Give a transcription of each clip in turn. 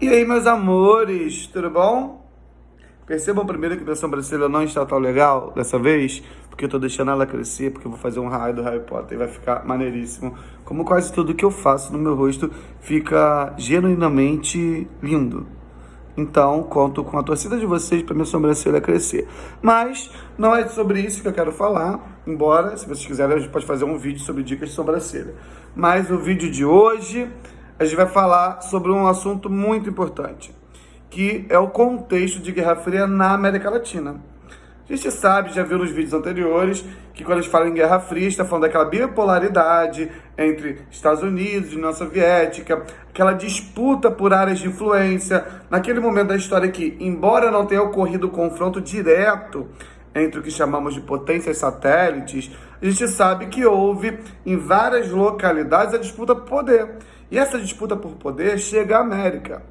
E aí, meus amores, tudo bom? Percebam primeiro que minha sobrancelha não está tão legal dessa vez, porque eu tô deixando ela crescer, porque eu vou fazer um raio do Harry Potter e vai ficar maneiríssimo. Como quase tudo que eu faço no meu rosto fica genuinamente lindo. Então, conto com a torcida de vocês para minha sobrancelha crescer. Mas não é sobre isso que eu quero falar, embora, se vocês quiserem, a gente pode fazer um vídeo sobre dicas de sobrancelha. Mas o vídeo de hoje, a gente vai falar sobre um assunto muito importante, que é o contexto de Guerra Fria na América Latina. A gente sabe, já viu nos vídeos anteriores, que quando a gente fala em Guerra Fria, está falando daquela bipolaridade entre Estados Unidos e União Soviética, aquela disputa por áreas de influência, naquele momento da história que, embora não tenha ocorrido confronto direto entre o que chamamos de potências satélites, a gente sabe que houve em várias localidades a disputa por poder. E essa disputa por poder chega à América.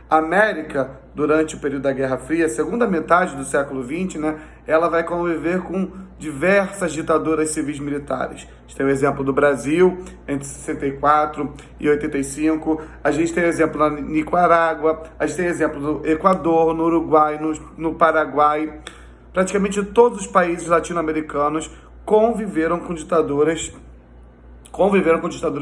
A América, durante o período da Guerra Fria, segunda metade do século XX, ela vai conviver com diversas ditaduras civis militares. A gente tem o exemplo do Brasil, entre 64 e 85. A gente tem o exemplo na Nicarágua. A gente tem o exemplo do Equador, no Uruguai, no Paraguai. Praticamente todos os países latino-americanos conviveram com ditaduras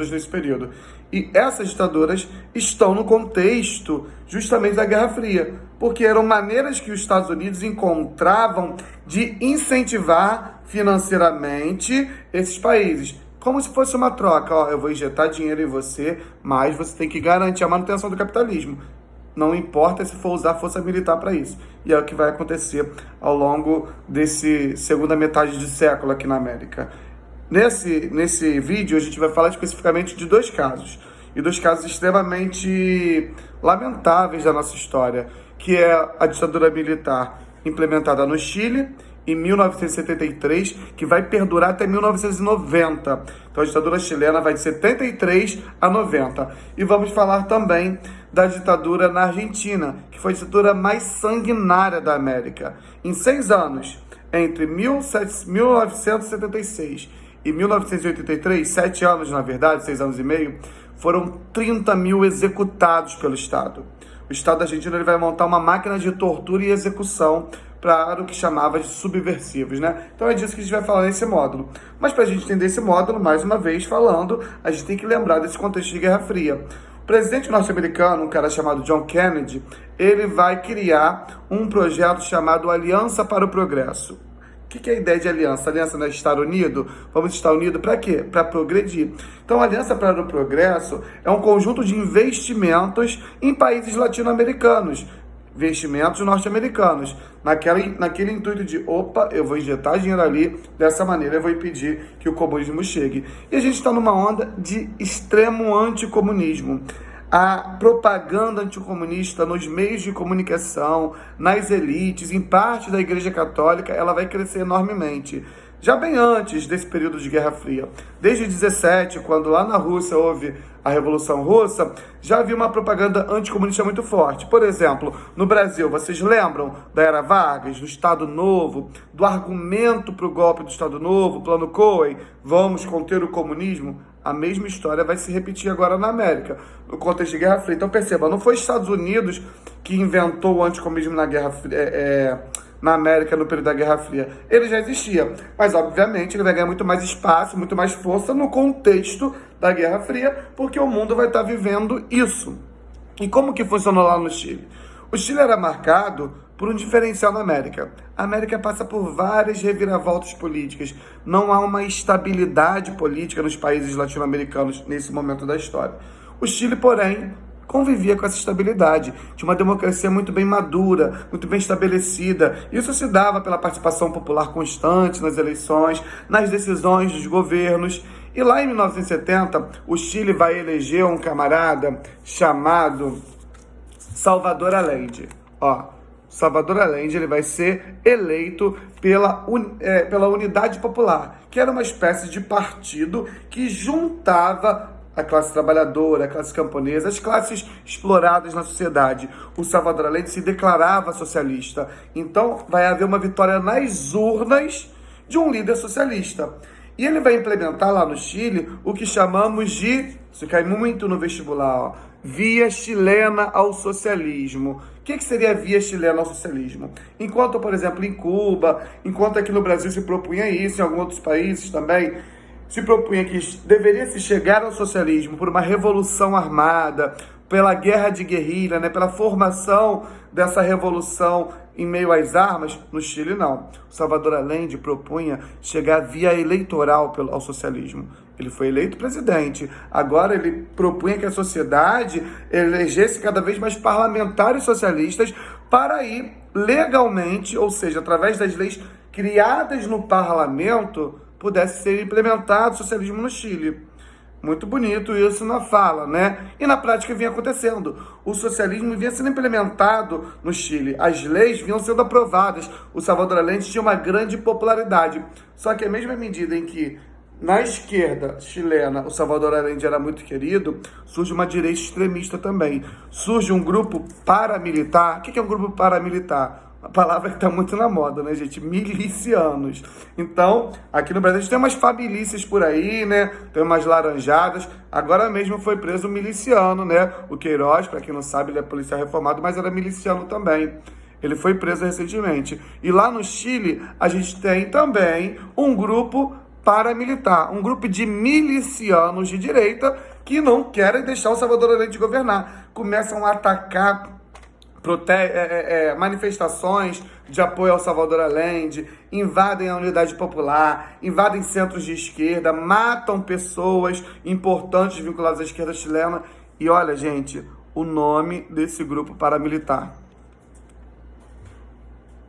nesse período. E essas ditaduras estão no contexto justamente da Guerra Fria, porque eram maneiras que os Estados Unidos encontravam de incentivar financeiramente esses países. Como se fosse uma troca, eu vou injetar dinheiro em você, mas você tem que garantir a manutenção do capitalismo. Não importa se for usar força militar para isso. E é o que vai acontecer ao longo desse segunda metade de século aqui na América. Nesse vídeo, a gente vai falar especificamente de dois casos, e dois casos extremamente lamentáveis da nossa história, que é a ditadura militar implementada no Chile em 1973, que vai perdurar até 1990. Então a ditadura chilena vai de 73 a 90. E vamos falar também da ditadura na Argentina, que foi a ditadura mais sanguinária da América. Em 6 anos, entre 1976 e 1983, 7 anos na verdade, 6 anos e meio, foram 30 mil executados pelo Estado. O Estado argentino ele vai montar uma máquina de tortura e execução para o que chamava de subversivos, Então é disso que a gente vai falar nesse módulo. Mas para a gente entender esse módulo, mais uma vez falando, a gente tem que lembrar desse contexto de Guerra Fria. O presidente norte-americano, um cara chamado John Kennedy, ele vai criar um projeto chamado Aliança para o Progresso. O que é a ideia de aliança? Aliança não é estar unido? Vamos estar unidos para quê? Para progredir. Então, a Aliança para o Progresso é um conjunto de investimentos em países latino-americanos, investimentos norte-americanos, naquele intuito de, eu vou injetar dinheiro ali, dessa maneira eu vou impedir que o comunismo chegue. E a gente está numa onda de extremo anticomunismo. A propaganda anticomunista nos meios de comunicação, nas elites, em parte da Igreja Católica, ela vai crescer enormemente. Já bem antes desse período de Guerra Fria, desde 17, quando lá na Rússia houve a Revolução Russa, já havia uma propaganda anticomunista muito forte. Por exemplo, no Brasil, vocês lembram da Era Vargas, do Estado Novo, do argumento para o golpe do Estado Novo, Plano Cohen, vamos conter o comunismo? A mesma história vai se repetir agora na América, no contexto de Guerra Fria. Então perceba, não foi os Estados Unidos que inventou o anticomunismo na América no período da Guerra Fria. Ele já existia, mas obviamente ele vai ganhar muito mais espaço, muito mais força no contexto da Guerra Fria, porque o mundo vai estar vivendo isso. E como que funcionou lá no Chile? O Chile era marcado por um diferencial na América. A América passa por várias reviravoltas políticas. Não há uma estabilidade política nos países latino-americanos nesse momento da história. O Chile, porém, convivia com essa estabilidade. Tinha uma democracia muito bem madura, muito bem estabelecida. Isso se dava pela participação popular constante nas eleições, nas decisões dos governos. E lá em 1970, o Chile vai eleger um camarada chamado Salvador Allende. Salvador Allende ele vai ser eleito pela Unidade Popular, que era uma espécie de partido que juntava a classe trabalhadora, a classe camponesa, as classes exploradas na sociedade. O Salvador Allende se declarava socialista. Então, vai haver uma vitória nas urnas de um líder socialista. E ele vai implementar lá no Chile o que chamamos de, isso cai muito no vestibular, via chilena ao socialismo. O que seria a via chilena ao socialismo? Enquanto, por exemplo, em Cuba, enquanto aqui no Brasil se propunha isso, em alguns outros países também, se propunha que deveria se chegar ao socialismo por uma revolução armada, pela guerra de guerrilha, né, pela formação dessa revolução em meio às armas. No Chile, não. O Salvador Allende propunha chegar via eleitoral ao socialismo. Ele foi eleito presidente. Agora ele propunha que a sociedade elegesse cada vez mais parlamentares socialistas para ir legalmente, ou seja, através das leis criadas no parlamento, pudesse ser implementado o socialismo no Chile. Muito bonito isso na fala, né? E na prática vinha acontecendo. O socialismo vinha sendo implementado no Chile. As leis vinham sendo aprovadas. O Salvador Allende tinha uma grande popularidade. Só que à mesma medida em que na esquerda chilena o Salvador Allende era muito querido, surge uma direita extremista também. Surge um grupo paramilitar. O que é um grupo paramilitar? A palavra que está muito na moda, né, gente? Milicianos. Então, aqui no Brasil a gente tem umas famílias por aí, né? Tem umas laranjadas. Agora mesmo foi preso um miliciano, né? O Queiroz, para quem não sabe, ele é policial reformado, mas era miliciano também. Ele foi preso recentemente. E lá no Chile, a gente tem também um grupo paramilitar, um grupo de milicianos de direita que não querem deixar o Salvador Allende governar. Começam a atacar manifestações de apoio ao Salvador Allende, invadem a Unidade Popular, invadem centros de esquerda, matam pessoas importantes vinculadas à esquerda chilena. E olha, gente, o nome desse grupo paramilitar: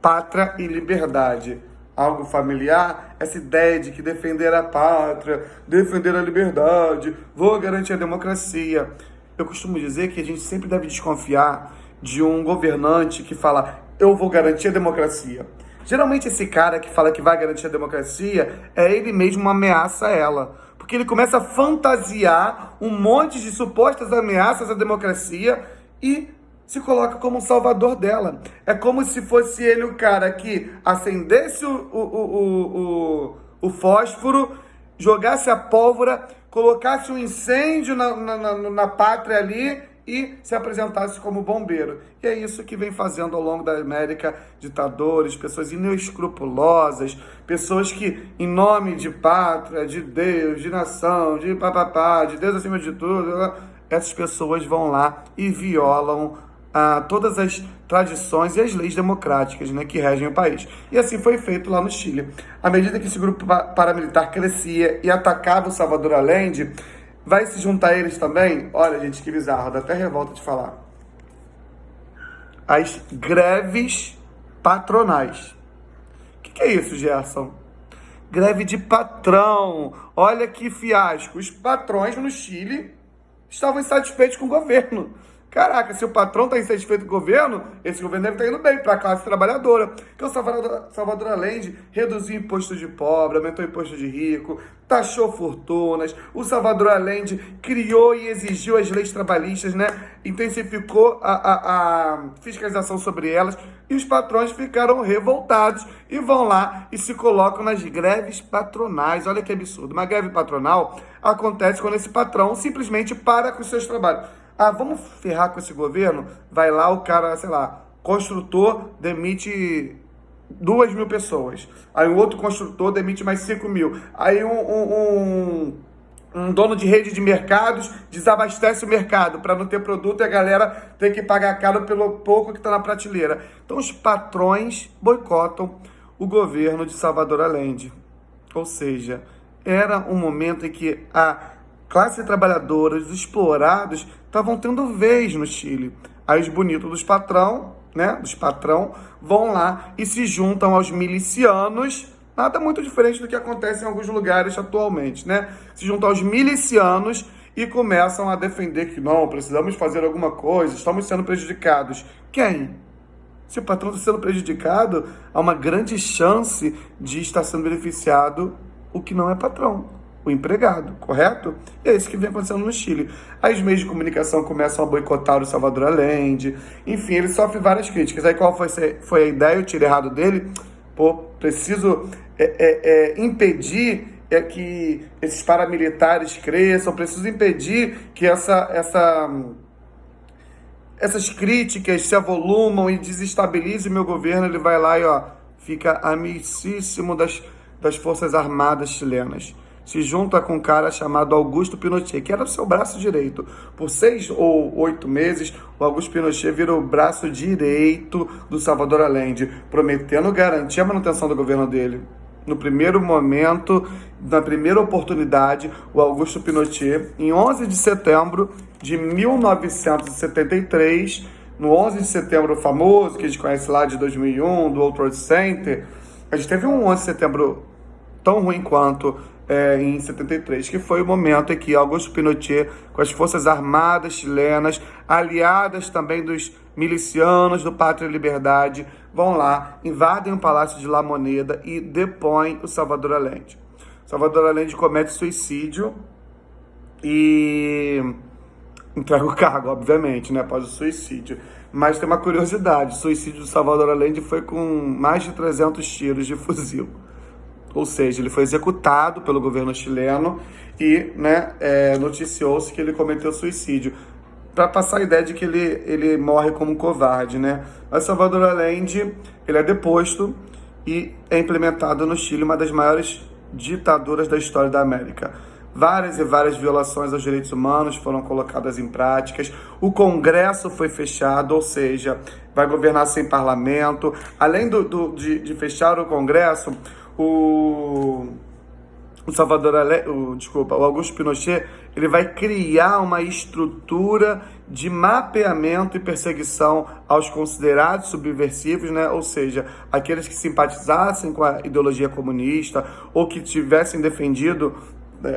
Pátria e Liberdade. Algo familiar? Essa ideia de que defender a pátria, defender a liberdade, vou garantir a democracia. Eu costumo dizer que a gente sempre deve desconfiar de um governante que fala, eu vou garantir a democracia. Geralmente esse cara que fala que vai garantir a democracia é ele mesmo uma ameaça a ela. Porque ele começa a fantasiar um monte de supostas ameaças à democracia e se coloca como um salvador dela. É como se fosse ele o cara que acendesse o fósforo, jogasse a pólvora, colocasse um incêndio na pátria ali e se apresentasse como bombeiro. E é isso que vem fazendo ao longo da América ditadores, pessoas inescrupulosas, pessoas que, em nome de pátria, de Deus, de nação, de papapá, de Deus acima de tudo, essas pessoas vão lá e violam todas as tradições e as leis democráticas, né, que regem o país. E assim foi feito lá no Chile. À medida que esse grupo paramilitar crescia e atacava o Salvador Allende, vai se juntar a eles também? Olha, gente, que bizarro, dá até revolta de falar. As greves patronais. O que é isso, Gerson? Greve de patrão. Olha que fiasco. Os patrões no Chile estavam insatisfeitos com o governo. Caraca, se o patrão está insatisfeito com o governo, esse governo deve estar indo bem para a classe trabalhadora. Porque o Salvador Allende reduziu imposto de pobre, aumentou imposto de rico, taxou fortunas. O Salvador Allende criou e exigiu as leis trabalhistas, né? Intensificou a fiscalização sobre elas. E os patrões ficaram revoltados e vão lá e se colocam nas greves patronais. Olha que absurdo. Uma greve patronal acontece quando esse patrão simplesmente para com os seus trabalhos. Vamos ferrar com esse governo? Vai lá o cara, sei lá, construtor demite 2.000 pessoas. Aí o outro construtor demite mais 5.000. Aí um dono de rede de mercados desabastece o mercado para não ter produto e a galera tem que pagar caro pelo pouco que está na prateleira. Então os patrões boicotam o governo de Salvador Allende. Ou seja, era um momento em que a classe trabalhadora, os explorados, estavam tendo vez no Chile. Aí os bonitos dos patrão, né, dos patrão, vão lá e se juntam aos milicianos, nada muito diferente do que acontece em alguns lugares atualmente, né? Se juntam aos milicianos e começam a defender que não, precisamos fazer alguma coisa, estamos sendo prejudicados. Quem? Se o patrão está sendo prejudicado, há uma grande chance de estar sendo beneficiado o que não é patrão, o empregado, correto? E é isso que vem acontecendo no Chile. Aí os meios de comunicação começam a boicotar o Salvador Allende, enfim, ele sofre várias críticas. Aí qual foi a ideia, o tiro errado dele? Preciso impedir que esses paramilitares cresçam, preciso impedir que essa essas críticas se avolumam e desestabilizam o meu governo, ele vai lá e fica amicíssimo das Forças Armadas chilenas. Se junta com um cara chamado Augusto Pinochet, que era o seu braço direito. Por 6 ou 8 meses, o Augusto Pinochet virou o braço direito do Salvador Allende, prometendo garantir a manutenção do governo dele. No primeiro momento, na primeira oportunidade, o Augusto Pinochet, em 11 de setembro de 1973, no 11 de setembro famoso, que a gente conhece lá de 2001, do World Trade Center, a gente teve um 11 de setembro tão ruim quanto em 73, que foi o momento em que Augusto Pinochet, com as Forças Armadas chilenas, aliadas também dos milicianos do Pátria e Liberdade, vão lá, invadem o Palácio de La Moneda e depõem o Salvador Allende. Salvador Allende comete suicídio e entrega o cargo, obviamente, né, após o suicídio. Mas tem uma curiosidade, o suicídio do Salvador Allende foi com mais de 300 tiros de fuzil. Ou seja, ele foi executado pelo governo chileno e noticiou-se que ele cometeu suicídio, para passar a ideia de que ele morre como um covarde, né? Mas Salvador Allende, ele é deposto e é implementado no Chile uma das maiores ditaduras da história da América. Várias e várias violações aos direitos humanos foram colocadas em práticas. O Congresso foi fechado, ou seja, vai governar sem parlamento. Além de fechar o Congresso, o Augusto Pinochet, ele vai criar uma estrutura de mapeamento e perseguição aos considerados subversivos, né? Ou seja, aqueles que simpatizassem com a ideologia comunista ou que tivessem defendido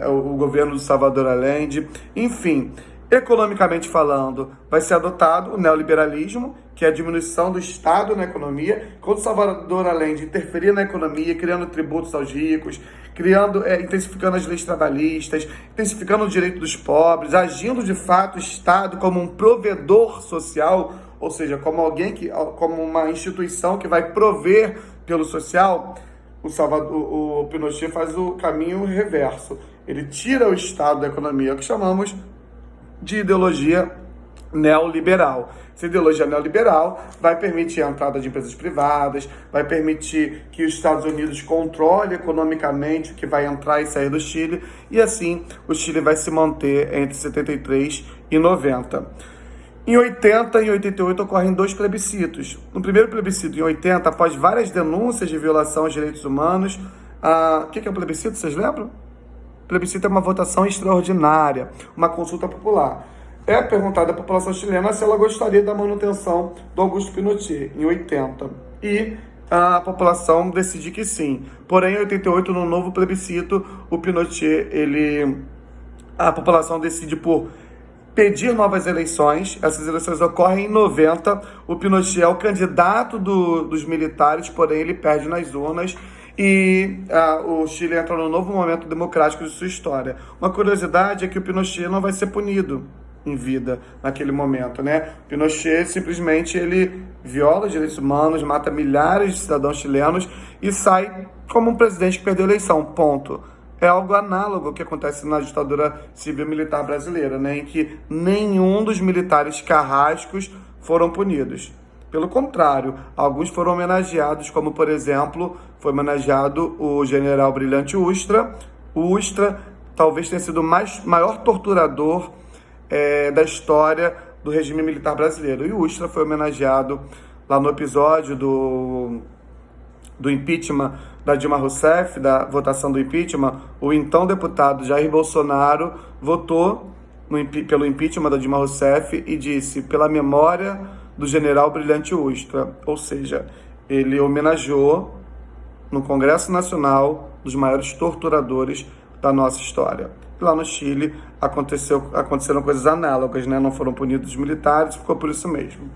o governo do Salvador Allende. Enfim, economicamente falando, vai ser adotado o neoliberalismo, que é a diminuição do Estado na economia. Quando Salvador Allende interferia na economia, criando tributos aos ricos, intensificando as leis trabalhistas, intensificando o direito dos pobres, agindo de fato o Estado como um provedor social, ou seja, como uma instituição que vai prover pelo social, o Pinochet faz o caminho reverso. Ele tira o Estado da economia, o que chamamos de ideologia neoliberal. Essa ideologia neoliberal vai permitir a entrada de empresas privadas, vai permitir que os Estados Unidos controle economicamente o que vai entrar e sair do Chile, e assim o Chile vai se manter entre 73 e 90. Em 80 e 88 ocorrem 2 plebiscitos. No primeiro plebiscito, em 80, após várias denúncias de violação aos direitos humanos, o que é o plebiscito, vocês lembram? O plebiscito é uma votação extraordinária, uma consulta popular. É perguntada à população chilena se ela gostaria da manutenção do Augusto Pinochet, em 80. E a população decide que sim. Porém, em 88, no novo plebiscito, o Pinochet, a população decide por pedir novas eleições. Essas eleições ocorrem em 90. O Pinochet é o candidato dos militares, porém ele perde nas urnas. E o Chile entra num novo momento democrático de sua história. Uma curiosidade é que o Pinochet não vai ser punido em vida naquele momento, né? Pinochet simplesmente ele viola os direitos humanos, mata milhares de cidadãos chilenos e sai como um presidente que perdeu a eleição, ponto. É algo análogo ao que acontece na ditadura civil-militar brasileira, né? Em que nenhum dos militares carrascos foram punidos. Pelo contrário, alguns foram homenageados, como, por exemplo, foi homenageado o general Brilhante Ustra. O Ustra talvez tenha sido o maior torturador da história do regime militar brasileiro. E o Ustra foi homenageado lá no episódio do impeachment da Dilma Rousseff, da votação do impeachment. O então deputado Jair Bolsonaro votou pelo impeachment da Dilma Rousseff e disse: pela memória do general Brilhante Ustra. Ou seja, ele homenageou no Congresso Nacional dos maiores torturadores da nossa história. Lá no Chile aconteceram coisas análogas, né? Não foram punidos os militares, ficou por isso mesmo.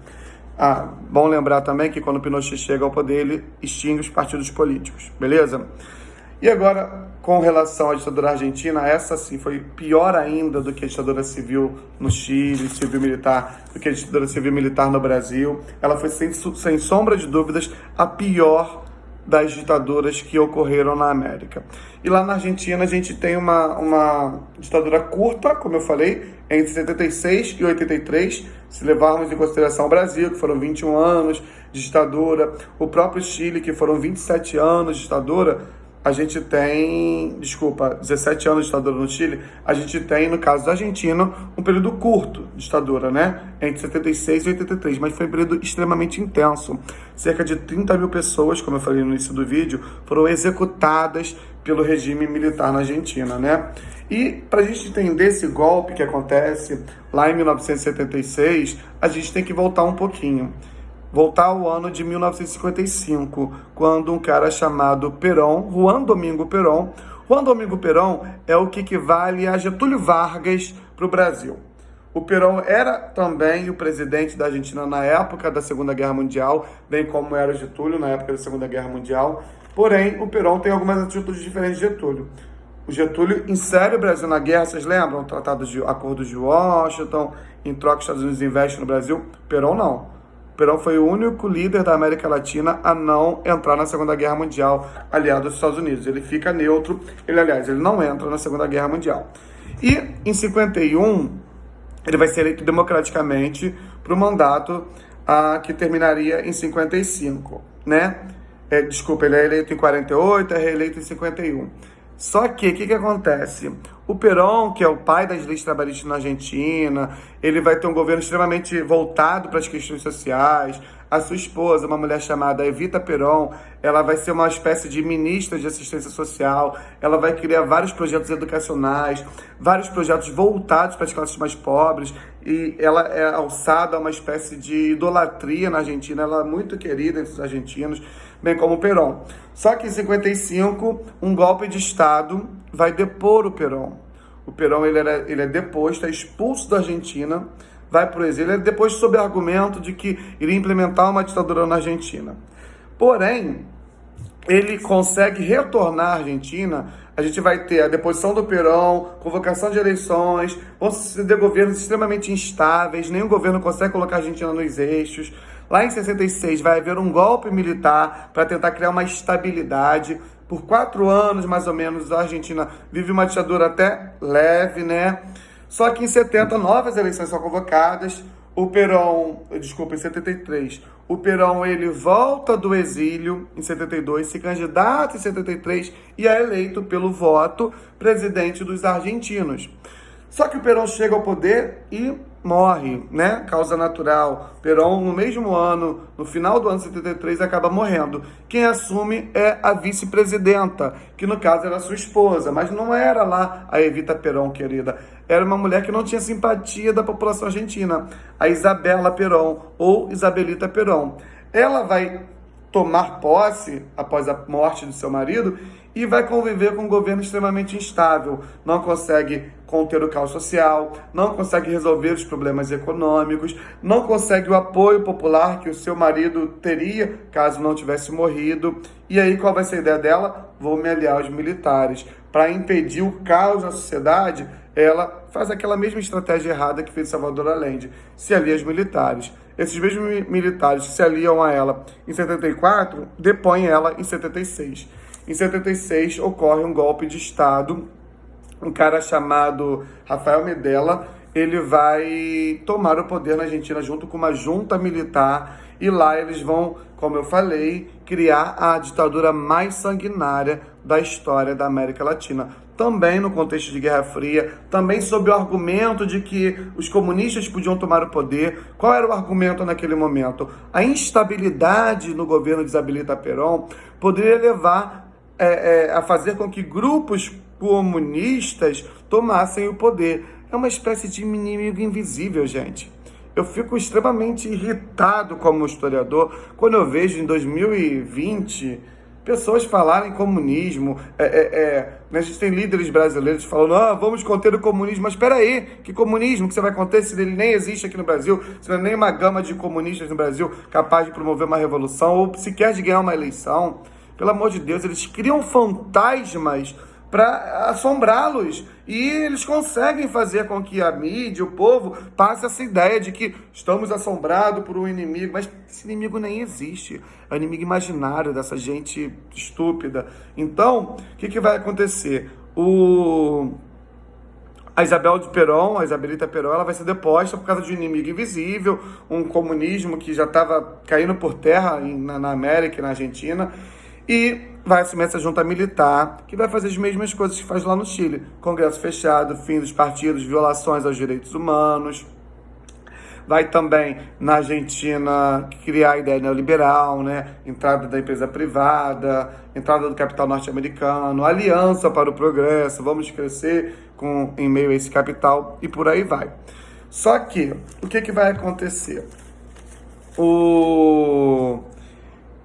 Bom lembrar também que quando Pinochet chega ao poder, ele extingue os partidos políticos, beleza? E agora, com relação à ditadura argentina, essa sim foi pior ainda do que a ditadura civil no Chile, civil-militar, do que a ditadura civil-militar no Brasil. Ela foi, sem sombra de dúvidas, a pior das ditaduras que ocorreram na América. E lá na Argentina a gente tem uma ditadura curta, como eu falei, entre 76 e 83, se levarmos em consideração o Brasil, que foram 21 anos de ditadura, o próprio Chile, que foram 27 anos de ditadura. A gente tem, 17 anos de ditadura no Chile, a gente tem, no caso da Argentina, um período curto de ditadura, né? Entre 76 e 83, mas foi um período extremamente intenso. Cerca de 30 mil pessoas, como eu falei no início do vídeo, foram executadas pelo regime militar na Argentina, né? E para a gente entender esse golpe que acontece lá em 1976, a gente tem que voltar um pouquinho. Voltar ao ano de 1955, quando um cara chamado Perón, Juan Domingo Perón é o que equivale a Getúlio Vargas para o Brasil. O Perón era também o presidente da Argentina na época da Segunda Guerra Mundial, bem como era o Getúlio na época da Segunda Guerra Mundial. Porém, o Perón tem algumas atitudes diferentes de Getúlio. O Getúlio insere o Brasil na guerra, vocês lembram? Acordos de Washington, em troca os Estados Unidos investem no Brasil. Perón não. Perón foi o único líder da América Latina a não entrar na Segunda Guerra Mundial, aliado aos Estados Unidos. Ele fica neutro, ele não entra na Segunda Guerra Mundial. E em 51, ele vai ser eleito democraticamente para o mandato que terminaria em 55, né? Ele é eleito em 48, é reeleito em 51. Só que, o que acontece? O Perón, que é o pai das leis trabalhistas na Argentina, ele vai ter um governo extremamente voltado para as questões sociais. A sua esposa, uma mulher chamada Evita Perón, ela vai ser uma espécie de ministra de assistência social. Ela vai criar vários projetos educacionais, vários projetos voltados para as classes mais pobres. E ela é alçada a uma espécie de idolatria na Argentina. Ela é muito querida entre os argentinos, bem como o Perón. Só que em 55, um golpe de Estado vai depor o Perón. O Perón ele é deposto, é expulso da Argentina, vai para o exílio. Ele é deposto sob argumento de que iria implementar uma ditadura na Argentina. Porém, ele consegue retornar à Argentina. A gente vai ter a deposição do Perón, convocação de eleições, vão se ter governos extremamente instáveis, nenhum governo consegue colocar a Argentina nos eixos. Lá em 66 vai haver um golpe militar para tentar criar uma estabilidade. Por 4 anos, mais ou menos, a Argentina vive uma ditadura até leve, né? Só que em 70, novas eleições são convocadas. Em 73, o Perón ele volta do exílio em 72, se candidata em 73 e é eleito pelo voto presidente dos argentinos. Só que o Perón chega ao poder e morre, né? Causa natural. Perón, no mesmo ano, no final do ano 73, acaba morrendo. Quem assume é a vice-presidenta, que no caso era sua esposa, mas não era lá a Evita Perón, querida. Era uma mulher que não tinha simpatia da população argentina, a Isabela Perón, ou Isabelita Perón. Ela vai tomar posse após a morte do seu marido e vai conviver com um governo extremamente instável. Não consegue conter o caos social, não consegue resolver os problemas econômicos, não consegue o apoio popular que o seu marido teria caso não tivesse morrido. E aí, qual vai ser a ideia dela? Vou me aliar aos militares. Para impedir o caos na sociedade, ela faz aquela mesma estratégia errada que fez Salvador Allende, se alia aos militares. Esses mesmos militares que se aliam a ela em 74, depõem ela em 76. Em 76, ocorre um golpe de Estado. Um cara chamado Rafael Medella, ele vai tomar o poder na Argentina junto com uma junta militar. E lá eles vão, como eu falei, criar a ditadura mais sanguinária da história da América Latina. Também no contexto de Guerra Fria, também sob o argumento de que os comunistas podiam tomar o poder. Qual era o argumento naquele momento? A instabilidade no governo de Isabelita Perón poderia levar a fazer com que grupos comunistas tomassem o poder. É uma espécie de inimigo invisível, gente. Eu fico extremamente irritado como historiador quando eu vejo em 2020 pessoas falarem comunismo. A gente tem líderes brasileiros falando, vamos conter o comunismo. Mas espera aí, que comunismo que você vai conter se ele nem existe aqui no Brasil? Se não é nem uma gama de comunistas no Brasil capaz de promover uma revolução ou sequer de ganhar uma eleição? Pelo amor de Deus, eles criam fantasmas para assombrá-los. E eles conseguem fazer com que a mídia, o povo, passe essa ideia de que estamos assombrados por um inimigo, mas esse inimigo nem existe. É um inimigo imaginário dessa gente estúpida. Então, o que vai acontecer? A Isabelita Perón, ela vai ser deposta por causa de um inimigo invisível, um comunismo que já estava caindo por terra na América e na Argentina, e vai assumir essa junta militar, que vai fazer as mesmas coisas que faz lá no Chile. Congresso fechado, fim dos partidos, violações aos direitos humanos. Vai também, na Argentina, criar a ideia neoliberal, né? Entrada da empresa privada, entrada do capital norte-americano, aliança para o progresso, vamos crescer em meio a esse capital, e por aí vai. Só que, o que vai acontecer?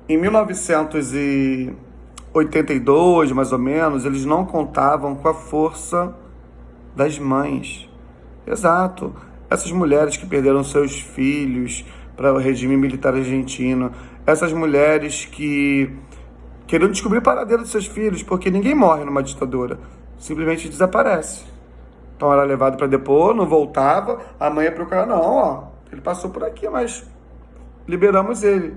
Em 1982, mais ou menos, eles não contavam com a força das mães. Exato. Essas mulheres que perderam seus filhos para o regime militar argentino, essas mulheres que queriam descobrir o paradeiro dos seus filhos, porque ninguém morre numa ditadura, simplesmente desaparece. Então era levado para depor, não voltava, a mãe ia procurar, não, ele passou por aqui, mas liberamos ele.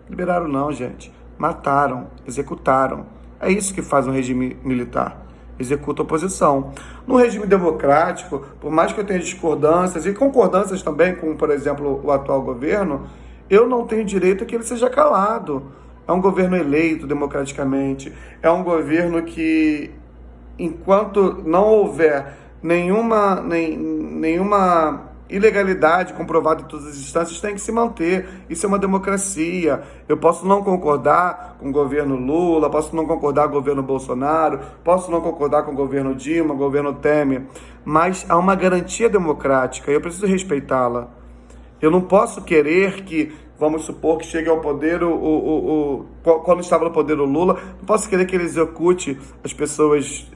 Liberaram não, gente. Mataram, executaram. É isso que faz um regime militar. Executa a oposição. No regime democrático, por mais que eu tenha discordâncias e concordâncias também com, por exemplo, o atual governo, eu não tenho direito a que ele seja calado. É um governo eleito democraticamente. É um governo que, enquanto não houver nenhuma ilegalidade comprovada em todas as instâncias, tem que se manter. Isso é uma democracia. Eu posso não concordar com o governo Lula, posso não concordar com o governo Bolsonaro, posso não concordar com o governo Dilma, o governo Temer, mas há uma garantia democrática e eu preciso respeitá-la. Eu não posso querer que, vamos supor, que chegue ao poder, quando estava no poder o Lula, não posso querer que ele execute as pessoas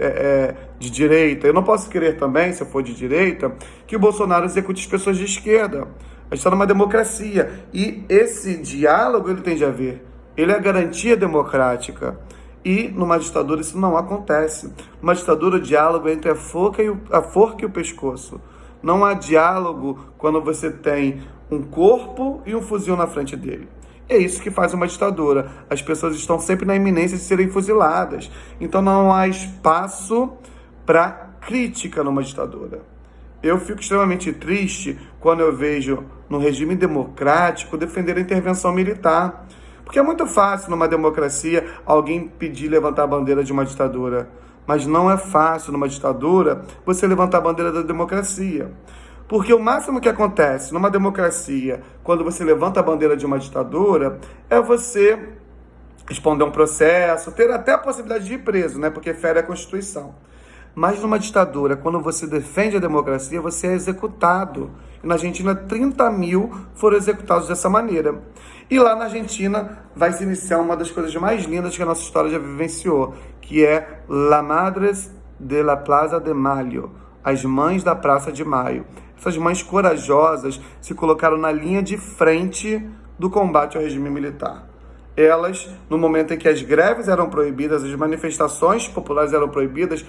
de direita. Eu não posso querer também, se eu for de direita, que o Bolsonaro execute as pessoas de esquerda. A gente está numa democracia e esse diálogo ele tem de haver. Ele é a garantia democrática. E numa ditadura isso não acontece. Numa ditadura o diálogo é entre a forca e o pescoço. Não há diálogo quando você tem um corpo e um fuzil na frente dele. É isso que faz uma ditadura. As pessoas estão sempre na iminência de serem fuziladas. Então não há espaço para crítica numa ditadura. Eu fico extremamente triste quando eu vejo no regime democrático defender a intervenção militar. Porque é muito fácil numa democracia alguém pedir levantar a bandeira de uma ditadura. Mas não é fácil numa ditadura você levantar a bandeira da democracia. Porque o máximo que acontece numa democracia, quando você levanta a bandeira de uma ditadura, é você responder um processo, ter até a possibilidade de ir preso, né? Porque fere a Constituição. Mas numa ditadura, quando você defende a democracia, você é executado. E na Argentina, 30 mil foram executados dessa maneira. E lá na Argentina vai se iniciar uma das coisas mais lindas que a nossa história já vivenciou, que é La Madres de la Plaza de Mayo, as mães da Praça de Maio. Essas mães corajosas se colocaram na linha de frente do combate ao regime militar. Elas, no momento em que as greves eram proibidas, as manifestações populares eram proibidas,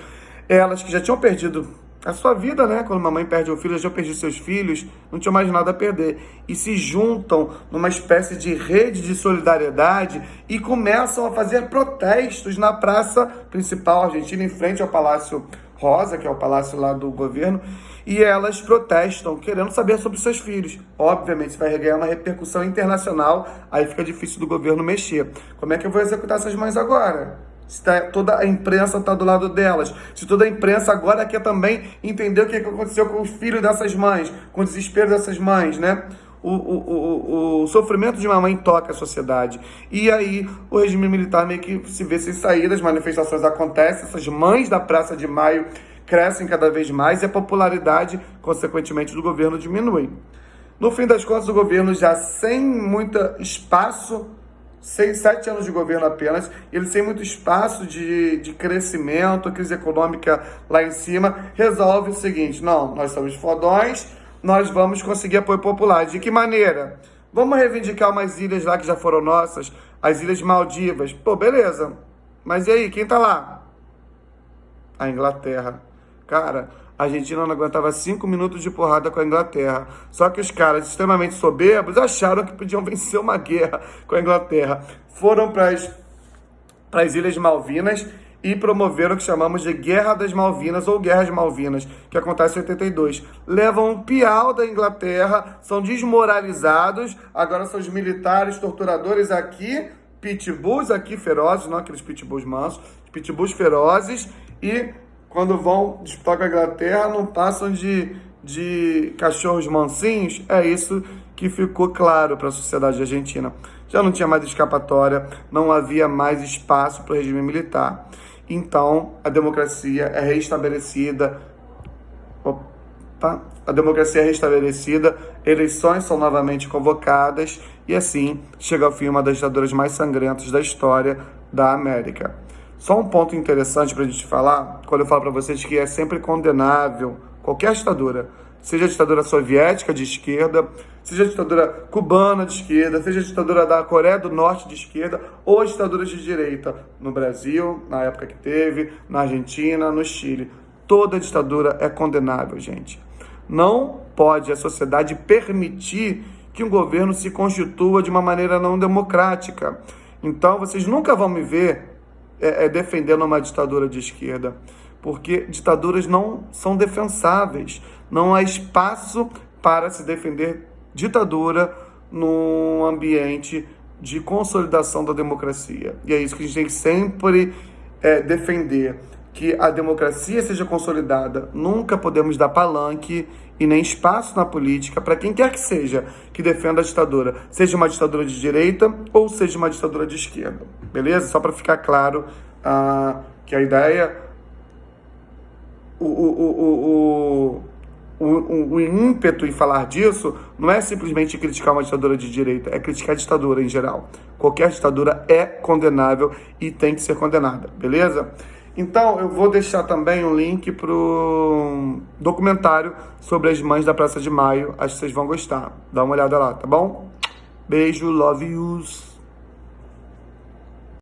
elas que já tinham perdido a sua vida, né? Quando uma mãe perde um filho, já perdi seus filhos, não tinham mais nada a perder. E se juntam numa espécie de rede de solidariedade e começam a fazer protestos na praça principal argentina, em frente ao Palácio Rosa, que é o palácio lá do governo, e elas protestam, querendo saber sobre seus filhos. Obviamente, isso vai ganhar uma repercussão internacional, aí fica difícil do governo mexer. Como é que eu vou executar essas mães agora? Se toda a imprensa está do lado delas, se toda a imprensa agora quer também entender o que aconteceu com os filhos dessas mães, com o desespero dessas mães, né? O sofrimento de uma mãe toca a sociedade. E aí o regime militar meio que se vê sem saída, as manifestações acontecem, essas mães da Praça de Maio crescem cada vez mais e a popularidade, consequentemente, do governo diminui. No fim das contas, o governo já sem muito espaço, 7 anos de governo apenas, ele sem muito espaço de crescimento, a crise econômica lá em cima, resolve o seguinte: não, nós somos fodões, nós vamos conseguir apoio popular. De que maneira? Vamos reivindicar umas ilhas lá que já foram nossas, as Ilhas Maldivas. Pô, beleza. Mas e aí, quem tá lá? A Inglaterra. Cara, a Argentina não aguentava 5 minutos de porrada com a Inglaterra. Só que os caras extremamente soberbos acharam que podiam vencer uma guerra com a Inglaterra. Foram para as Ilhas Malvinas e promoveram o que chamamos de Guerra das Malvinas ou Guerra de Malvinas, que acontece em 82. Levam um piau da Inglaterra, são desmoralizados, agora são os militares torturadores aqui, pitbulls aqui ferozes, não aqueles pitbulls mansos, pitbulls ferozes, e quando vão disputar com a Inglaterra não passam de cachorros mansinhos. É isso que ficou claro para a sociedade argentina. Já não tinha mais escapatória, não havia mais espaço para o regime militar. Então, a democracia é restabelecida. A democracia é restabelecida, eleições são novamente convocadas e assim chega ao fim uma das ditaduras mais sangrentas da história da América. Só um ponto interessante para a gente falar, quando eu falo para vocês que é sempre condenável qualquer ditadura, seja a ditadura soviética de esquerda, seja a ditadura cubana de esquerda, seja a ditadura da Coreia do Norte de esquerda, ou as ditaduras de direita, no Brasil, na época que teve, na Argentina, no Chile. Toda ditadura é condenável, gente. Não pode a sociedade permitir que um governo se constitua de uma maneira não democrática. Então, vocês nunca vão me ver defendendo uma ditadura de esquerda, porque ditaduras não são defensáveis. Não há espaço para se defender ditadura num ambiente de consolidação da democracia. E é isso que a gente tem que sempre defender, que a democracia seja consolidada. Nunca podemos dar palanque e nem espaço na política para quem quer que seja que defenda a ditadura, seja uma ditadura de direita ou seja uma ditadura de esquerda. Beleza? Só para ficar claro que a ideia, o ímpeto em falar disso não é simplesmente criticar uma ditadura de direita, é criticar a ditadura em geral. Qualquer ditadura é condenável e tem que ser condenada, beleza? Então, eu vou deixar também um link para o documentário sobre as mães da Praça de Maio. Acho que vocês vão gostar. Dá uma olhada lá, tá bom? Beijo, love yous.